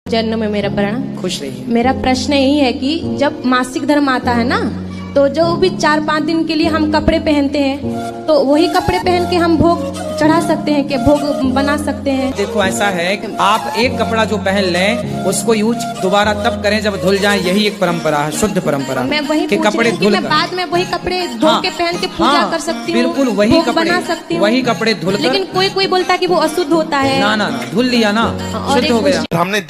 जन्म में मेरा प्रणाम। खुश रहिए। मेरा प्रश्न यही है कि जब मासिक धर्म आता है ना, तो जो भी 4-5 दिन के लिए हम कपड़े पहनते हैं, तो वही कपड़े पहन के हम भोग चढ़ा सकते हैं, कि भोग बना सकते हैं? देखो ऐसा है कि आप एक कपड़ा जो पहन लें उसको यूज दोबारा तब करें जब धुल जाए, यही एक परंपरा है, शुद्ध परंपरा। मैं वही कि पूछ रही कपड़े हूँ कि धुल मैं बाद में वही कपड़े धो के पहन के पूजा कर सकती हूँ, बिल्कुल वही भोग कपड़े बना सकती हूँ, वही कपड़े धुल कर। लेकिन कोई कोई बोलता है कि वो अशुद्ध होता है। ना ना ना, धुल लिया ना, शुद्ध हो गया। हमने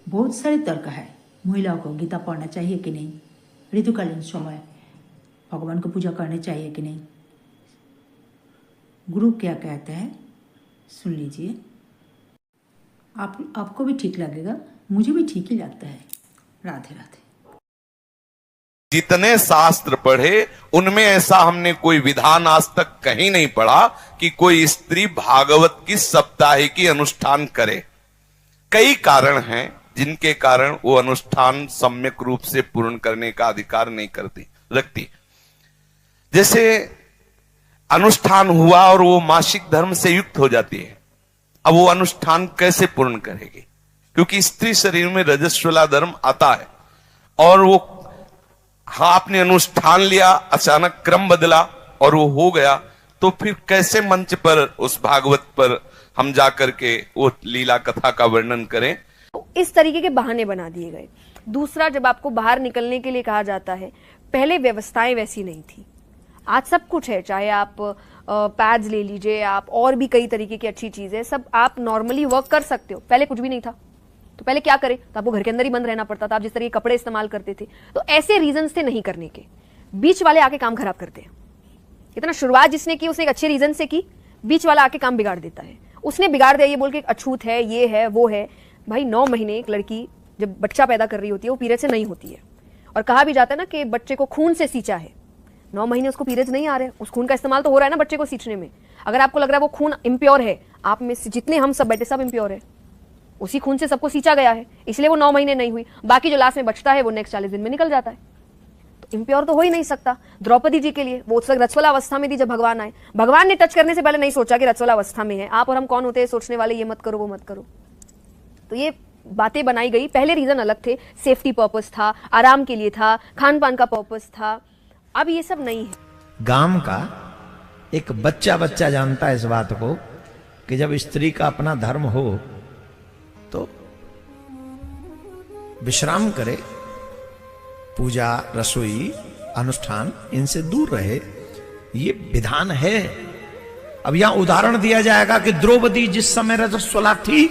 बहुत सारे तर्क है। महिलाओं को गीता पढ़ना चाहिए कि नहीं, ऋतुकालीन समय भगवान को पूजा करनी चाहिए कि नहीं, गुरु क्या कहते हैं सुन लीजिए। आपको भी ठीक लगेगा, मुझे भी ठीक ही लगता है। राधे राधे। जितने शास्त्र पढ़े उनमें ऐसा हमने कोई विधान आज तक कहीं नहीं पढ़ा कि कोई स्त्री भागवत की सप्ताहिकी अनुष्ठान करे। कई कारण हैं जिनके कारण वो अनुष्ठान सम्यक रूप से पूर्ण करने का अधिकार नहीं रखती। जैसे अनुष्ठान हुआ और वो मासिक धर्म से युक्त हो जाती है, अब वो अनुष्ठान कैसे पूर्ण करेगी? क्योंकि स्त्री शरीर में रजस्वला धर्म आता है और वो आपने अनुष्ठान लिया, अचानक क्रम बदला और वो हो गया, तो फिर कैसे मंच पर उस भागवत पर हम जाकर के वो लीला कथा का वर्णन करें? इस तरीके के बहाने बना दिए गए। दूसरा, जब आपको बाहर निकलने के लिए कहा जाता है, पहले व्यवस्थाएं वैसी नहीं थी, आज सब कुछ है। चाहे आप पैड्स ले लीजिए, आप और भी कई तरीके की अच्छी चीजें, सब आप नॉर्मली वर्क कर सकते हो। पहले कुछ भी नहीं था, तो पहले क्या करें? तो आपको घर के अंदर ही बंद रहना पड़ता था। आप जिस तरह के कपड़े इस्तेमाल करते थे, तो ऐसे रीजंस थे नहीं करने के। बीच वाले आके काम खराब करते हैं। इतना शुरुआत जिसने की उसने एक अच्छे रीजन से की, बीच वाला आके काम बिगाड़ देता है। उसने बिगाड़ दिया ये बोल के अछूत है, ये है, वो है। भाई 9 महीने एक लड़की जब बच्चा पैदा कर रही होती है, वो पीरियड से नहीं होती है, और कहा भी जाता है ना कि बच्चे को खून से सींचा है। 9 महीने उसको पीरियड्स नहीं आ रहे, उस खून का इस्तेमाल तो हो रहा है ना बच्चे को सींचने में। अगर आपको लग रहा है वो खून इम्प्योर है, आप में से जितने हम सब बैठे सब इम्प्योर है, उसी खून से सबको सींचा गया है, इसलिए वो 9 महीने नहीं हुई। बाकी जो लास्ट में बचता है वो नेक्स्ट 40 दिन में निकल जाता है, तो इम्प्योर तो हो ही नहीं सकता। द्रौपदी जी के लिए वो उस वक्त रजस्वला अवस्था में थी जब भगवान आए। भगवान ने टच करने से पहले नहीं सोचा कि रजस्वला अवस्था में है। आप और हम कौन होते हैं सोचने वाले, ये मत करो वो मत करो। तो ये बातें बनाई गई। पहले रीजन अलग थे, सेफ्टी पर्पस था, आराम के लिए था, खान पान का पर्पस था। अब ये सब नहीं है। गांव का एक बच्चा जानता है इस बात को कि जब स्त्री का अपना धर्म हो तो विश्राम करे, पूजा, रसोई, अनुष्ठान इनसे दूर रहे, ये विधान है। अब यहां उदाहरण दिया जाएगा कि द्रौपदी जिस समय रजस्वला थी